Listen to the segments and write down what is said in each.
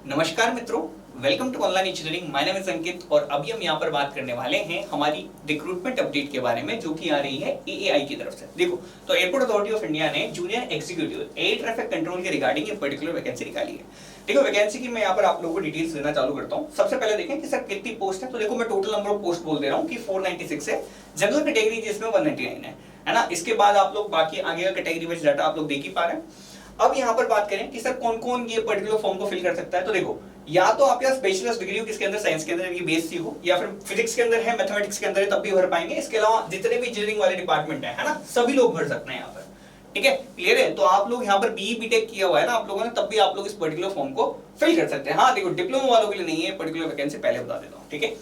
नमस्कार मित्रों, welcome to online engineering. My name is Ankit और अभी हम यहाँ पर बात करने वाले हैं हमारी रिक्रूटमेंट अपडेट के बारे में, जो कि आ रही है एएआई की तरफ से। देखो, तो एयरपोर्ट अथॉरिटी ऑफ इंडिया ने junior executive air traffic control के रिगार्डिंग एक पर्टिकुलर वैकेंसी निकाली है। देखो, वैकेंसी की मैं यहाँ पर आप लोगों को डिटेल्स देना चालू करता हूँ। सबसे पहले देखें कि सर कितनी पोस्ट है। तो देखो, मैं टोटल नंबर ऑफ पोस्ट बोल दे रहा हूँ कि 496 है। जनरल कैटेगरी जिसमें 199 है ना। इसके बाद आप लोग बाकी आगे का कैटेगरी वाइज डाटा आप लोग देख ही पा रहे हैं। अब यहाँ पर बात करें कि सर कौन कौन ये पर्टिकुलर फॉर्म को फिल कर सकता है। तो देखो, या तो आपके पास बैचलर्स डिग्री हो किसके अंदर, साइंस के अंदर, बीएससी हो, या फिर फिजिक्स के अंदर है, मैथमेटिक्स के अंदर है, तब भी भर पाएंगे। इसके अलावा जितने भी इंजीनियरिंग वाले डिपार्टमेंट है ना, सभी लोग भर सकते हैं यहाँ पर। ठीक है, क्लियर है। तो आप लोग यहाँ पर बीई बीटेक किया हुआ है ना आप लोगों ने, तब भी आप लोग इस पर्टिकुलर फॉर्म को फिल कर सकते हैं। हाँ देखो, डिप्लोमा वालों के लिए नहीं है पर्टिकुलर वैकेंसी, पहले बता देता हूँ। ठीक है,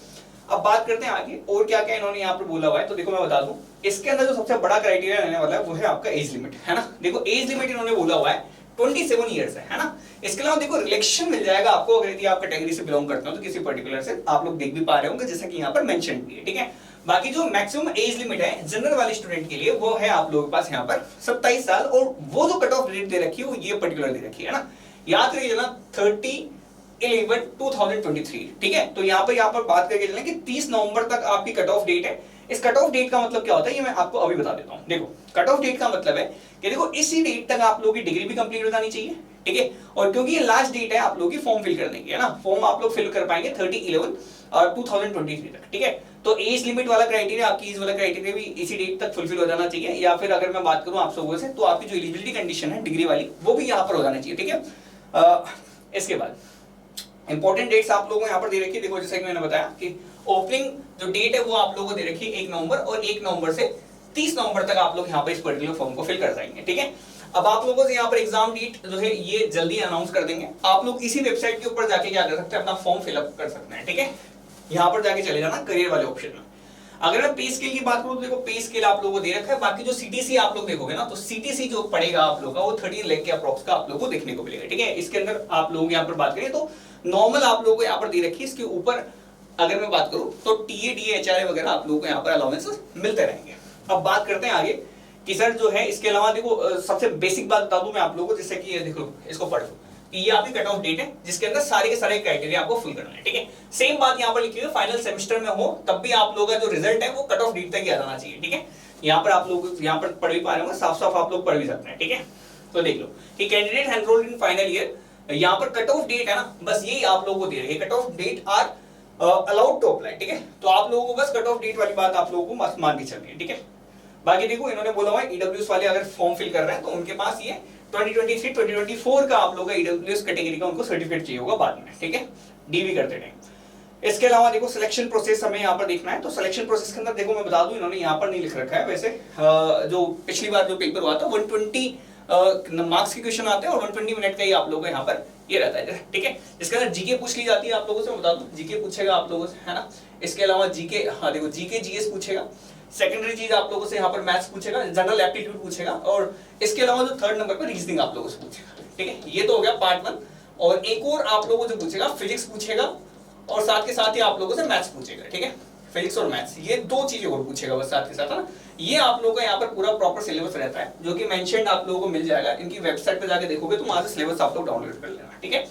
अब बात करते हैं आगे और क्या क्या इन्होंने यहाँ पर बोला हुआ है। तो देखो, मैं बता दूं, इसके अंदर जो सबसे बड़ा क्राइटेरिया रहने वाला है वो है आपका एज लिमिट, है ना। देखो, एज लिमिट इन्होंने बोला हुआ है 27 ईयर्स है ना। इसके अलावा देखो, रिलेक्शन मिल जाएगा आपको अगर यदि आप कैटेगरी से बिलोंग करते हो तो किसी पर्टिकुलर से, आप लोग देख भी पा रहे होंगे जैसा कि यहाँ पर मेंशन भी है। ठीक है, बाकी जो मैक्सिमम एज लिमिट है जनरल वाले स्टूडेंट के लिए वो है आप लोगों के पास यहाँ पर 27 साल, और वो जो कट ऑफ डेट दे रखी है वो ये पर्टिकुलर दे रखी है ना। याद रखिए ना, 30/11/2023। ठीक है, तो यहाँ पर बात करके चलें कि 30 नवंबर तक आपकी कट ऑफ डेट है। इस कट ऑफ डेट का मतलब क्या होता है ये मैं आपको अभी बता देता हूँ। देखो, कट ऑफ डेट का मतलब है कि देखो, इसी डेट तक आप लोगों की डिग्री भी कंप्लीट हो जानी चाहिए। ठीक है, और क्योंकि ये लास्ट डेट है आप लोगों की फॉर्म फिल करने की, है ना। फॉर्म आप लोग फिल कर पाएंगे 30/11/2023 तक। ठीक है, तो एज लिमिट वाला क्राइटेरिया, आपकी एज वाला क्राइटेरिया भी इसी डेट तक फुलफिल हो जाना चाहिए। या फिर अगर मैं बात करूं आप लोगों से, तो आपकी जो एलिजिबिलिटी कंडीशन है डिग्री वाली, वो भी यहाँ पर हो जाना चाहिए। ठीक है, इसके बाद इंपॉर्टेंट डेट्स आप लोगों को यहाँ पर दे रखी है। देखो, जैसे कि मैंने बताया कि ओपनिंग जो डेट है वो आप लोगों को दे रखी है 1 नवंबर, और 1 नवंबर से 30 नवंबर तक आप लोग यहाँ पर इस पर्टिकुलर फॉर्म को फिल कर जाएंगे। ठीक है, अब आप लोगों से यहाँ पर एग्जाम डेट जो है ये जल्दी अनाउंस कर देंगे। आप लोग इसी वेबसाइट के ऊपर जाके क्या कर सकते हैं, अपना फॉर्म फिलअप कर सकते हैं। ठीक है, यहाँ पर जाके चले जाना करियर वाले ऑप्शन में। अगर मैं पे स्केल की बात करूं तो देखो, पे स्केल आप लोगों को दे रखा है। बाकी जो सीटीसी आप लोग देखोगे ना, तो सीटीसी जो पड़ेगा आप लोगों का वो 13 लाख के अप्रॉक्स का आप लोगों को देखने को मिलेगा। ठीक है, इसके अंदर आप लोग यहाँ पर बात करें तो नॉर्मल आप लोगों को यहाँ पर दे रखी है। इसके ऊपर अगर मैं बात करूं तो टीए डीए एचआरए वगैरह आप लोगों को यहाँ पर अलाउंसेस मिलते रहेंगे। अब बात करते हैं आगे कि सर जो है इसके अलावा देखो, सबसे बेसिक बात बता दूं मैं आप लोगों को, जैसे कि ये देखो, इसको पढ़ लो कि ये आपकी कट ऑफ डेट है जिसके अंदर सारे के सारे क्राइटेरिया आपको फुल करना है। ठीक है, सेम बात यहाँ पर लिखी हुई है, फाइनल सेमेस्टर में हो तब भी आप लोगों का जो रिजल्ट है वो कट ऑफ डेट तक ही आ जाना चाहिए। ठीक है, यहाँ पर आप लोग यहाँ पर पढ़ भी पा रहे होंगे, साफ साफ आप लोग पढ़ भी सकते हैं। ठीक है, तो देख लो कि candidate enrolled in final year, यहाँ पर कट ऑफ डेट है ना, बस यही आप लोगों को दे रही है, cut off date are allowed to apply. ठीक है, तो आप लोगों को बस कट ऑफ डेट वाली बात आप लोगों को मस्त मान के चलनी है। ठीक है, बाकी देखो, इन्होंने बोला हुआ है ईडब्ल्यूएस वाले अगर फॉर्म फिल कर रहे हैं तो उनके पास ये 2023-2024 का आप लोगों का ईडब्ल्यूएस कैटेगरी का उनको सर्टिफिकेट चाहिए होगा बाद में। ठीक है, डीवी करते टाइम। इसके अलावा देखो, सिलेक्शन प्रोसेस हमें यहाँ पर देखना है। तो सिलेक्शन प्रोसेस के अंदर देखो, मैं बता दूं, इन्होंने यहाँ पर नहीं लिख रखा है। वैसे जो पिछली बार जो पेपर हुआ था 120 मार्क्स के क्वेश्चन आते हैं और 120 मिनट का ही आप लोगों को यहाँ पर ये रहता है। ठीक है, इसके अंदर जीके पूछ ली जाती है आप लोगों से, मैं बता दूं, जीके पूछेगा आप लोगों से, है ना। इसके अलावा जीके, हाँ देखो, जीके जीएस पूछेगा। सेकेंडरी चीज आप लोगों से यहाँ पर मैथ्स पूछेगा, जनरल एप्टीट्यूड पूछेगा, और इसके अलावा जो थर्ड नंबर पर रीजनिंग आप लोगों से पूछेगा। ठीक है, ये तो हो गया पार्ट 1। और एक और आप लोगों से पूछेगा, फिजिक्स पूछेगा, और साथ के साथ ही आप लोगों से मैथ्स पूछेगा। ठीक है, फिजिक्स और मैथ्स, ये दो चीजें और पूछेगा बस साथ के साथ, है ना। ये आप लोगों का यहाँ पर पूरा प्रॉपर सिलेबस रहता है, जो कि मेंशन्ड आप लोगों को मिल जाएगा। इनकी वेबसाइट पे जाके देखोगे तो वहां से सिलेबस आप लोग डाउनलोड कर लेना। ठीक है,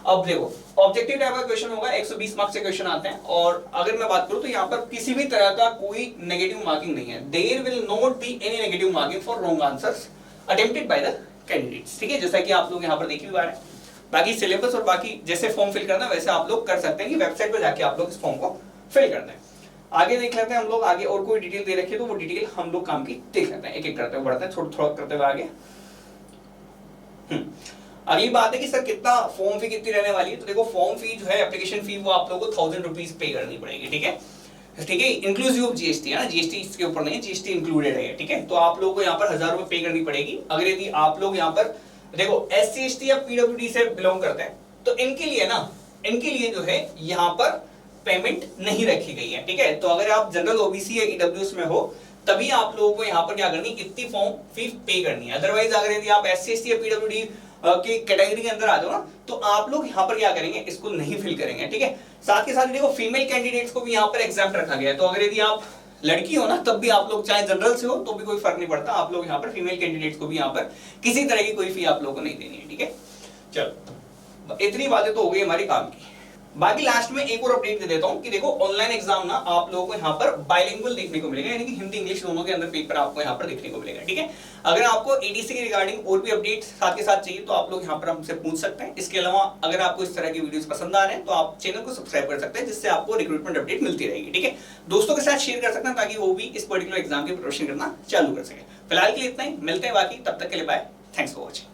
अब देखो, ऑब्जेक्टिव टाइप का क्वेश्चन होगा, 120 मार्क्स के क्वेश्चन आते हैं। और अगर मैं बात करूं तो यहाँ पर किसी भी तरह का कोई नेगेटिव मार्किंग नहीं है। There will not be any negative marking for wrong answers attempted by the candidates. ठीक है, जैसा कि आप लोग यहाँ पर देख भी पा रहे हैं। बाकी सिलेबस और बाकी जैसे फॉर्म फिल करना वैसे आप लोग कर सकते हैं कि वेबसाइट पर जाके आप लोग इस फॉर्म को फिल करते हैं। आगे देख लेते हैं हम लोग, आगे और कोई डिटेल दे रखी है तो वो डिटेल हम लोग काम की देख लेते हैं, एक एक करते हुए बढ़ते हैं, थोड़ा थोड़ा करते हुए आगे। अगली बात है कि सर कितना फॉर्म फी कितनी रहने वाली है। तो देखो, फॉर्म फी जो है, एप्लीकेशन फी, वो आप लोगों को 1000 रुपीज पे करनी पड़ेगी। ठीक है, ठीक है, इंक्लूसिव ऑफ जीएसटी, है ना। जीएसटी इसके ऊपर नहीं है, जीएसटी इंक्लूडेड है। ठीक है, तो आप लोगों को यहाँ पर 1000 रुपए पे करनी पड़ेगी। अगर यदि आप लोग यहाँ पर देखो एससी एसटी या पीडब्ल्यूडी से बिलोंग करते हैं तो इनके लिए ना, इनके लिए जो है यहाँ पर पेमेंट नहीं रखी गई है। ठीक है, तो अगर आप जनरल ओबीसी या ईडब्ल्यूएस में हो तभी आप लोगों को यहाँ पर क्या करनी, इतनी फॉर्म फी पे करनी है। अदरवाइज अगर यदि आप एससी एसटी या पीडब्ल्यूडी की कैटेगरी के अंदर आ जाओ ना, तो आप लोग यहाँ पर क्या करेंगे, इसको नहीं फिल करेंगे। ठीक है, साथ के साथ देखो, फीमेल कैंडिडेट्स को भी यहाँ पर एग्जाम्प्ट रखा गया है। तो अगर यदि आप लड़की हो ना, तब भी आप लोग चाहे जनरल से हो तो भी कोई फर्क नहीं पड़ता, आप लोग यहाँ पर फीमेल कैंडिडेट्स को भी यहाँ पर किसी तरह की कोई फी आप लोगों को नहीं देनी है। ठीक है, चलो इतनी बातें तो हो गई हमारी काम की। बाकी लास्ट में एक और अपडेट दे देता हूं कि देखो ऑनलाइन एग्जाम ना आप लोगों को यहाँ पर बाइलिंगुअल देखने को मिलेगा, यानी कि हिंदी इंग्लिश दोनों के अंदर पेपर आपको यहाँ पर देखने को मिलेगा, ठीक है। अगर आपको एडीसी के रिगार्डिंग और भी अपडेट साथ के साथ चाहिए तो आप लोग यहाँ पर हमसे पूछ सकते हैं। इसके अलावा अगर आपको इस तरह की वीडियोस पसंद आ रहे हैं तो आप चैनल को सब्सक्राइब कर सकते हैं, जिससे आपको रिक्रूटमेंट अपडेट मिलती रहेगी, ठीक है। दोस्तों के साथ शेयर कर सकते हैं ताकि वो भी इस पर्टिकुलर एग्जाम की प्रिपरेशन करना चालू कर सके। फिलहाल के लिए इतना ही, मिलते हैं बाकी, तब तक के लिए बाय, थैंक्स फॉर वॉचिंग।